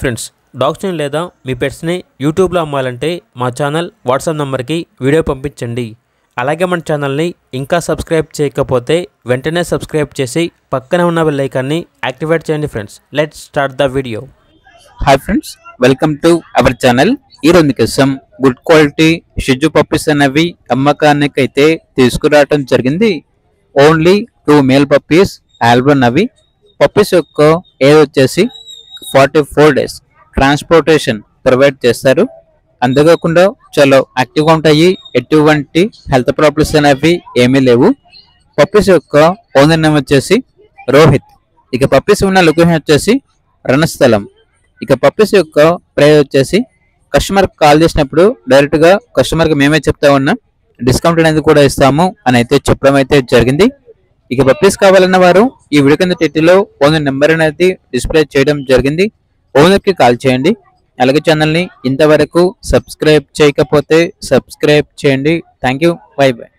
Friends, డాగ్స్ని లేదా మీ పెట్స్ని యూట్యూబ్లో అమ్మాలంటే మా ఛానల్ వాట్సాప్ నెంబర్కి వీడియో పంపించండి. అలాగే మన ఛానల్ని ఇంకా సబ్స్క్రైబ్ చేయకపోతే వెంటనే సబ్స్క్రైబ్ చేసి పక్కనే ఉన్న బెల్ ఐకాన్ని యాక్టివేట్ చేయండి. Friends, let's start the video. Hi friends, welcome to our channel. ఈరోజు మీకోసం గుడ్ క్వాలిటీ షిజు పప్పీస్ అనేవి అమ్మకానికి అయితే తీసుకురావడం జరిగింది. ఓన్లీ 2 మేల్ పప్పీస్ ఆల్బన్. అవి పప్పీస్ యొక్క ఏజ్ వచ్చేసి 44 డేస్ ట్రాన్స్పోర్టేషన్ ప్రొవైడ్ చేస్తారు. అంతేకాకుండా చాలా యాక్టివ్గా ఉంటాయి. ఎటువంటి హెల్త్ ప్రాబ్లమ్స్ అనేవి ఏమీ లేవు. పప్పీస్ యొక్క ఓనర్ నేమ్ వచ్చేసి రోహిత్. ఇక పప్పీస్ ఉన్న లొకేషన్ వచ్చేసి రణస్థలం. ఇక పప్పీస్ యొక్క ప్రైస్ వచ్చేసి కస్టమర్ కాల్ చేసినప్పుడు డైరెక్ట్గా కస్టమర్కి మేమే చెప్తా ఉన్నాం, డిస్కౌంట్ అనేది కూడా ఇస్తాము అని అయితే చెప్పడం అయితే జరిగింది. ఇక పప్పీస్ కావాలన్న వారు ఈ వీడియో కింద టైటిల్లో ఓనర్ నెంబర్ అనేది డిస్ప్లే చేయడం జరిగింది. ఓనర్కి కాల్ చేయండి. అలాగే ఛానల్ని ఇంతవరకు సబ్స్క్రైబ్ చేయకపోతే సబ్స్క్రైబ్ చేయండి. Thank you. By by.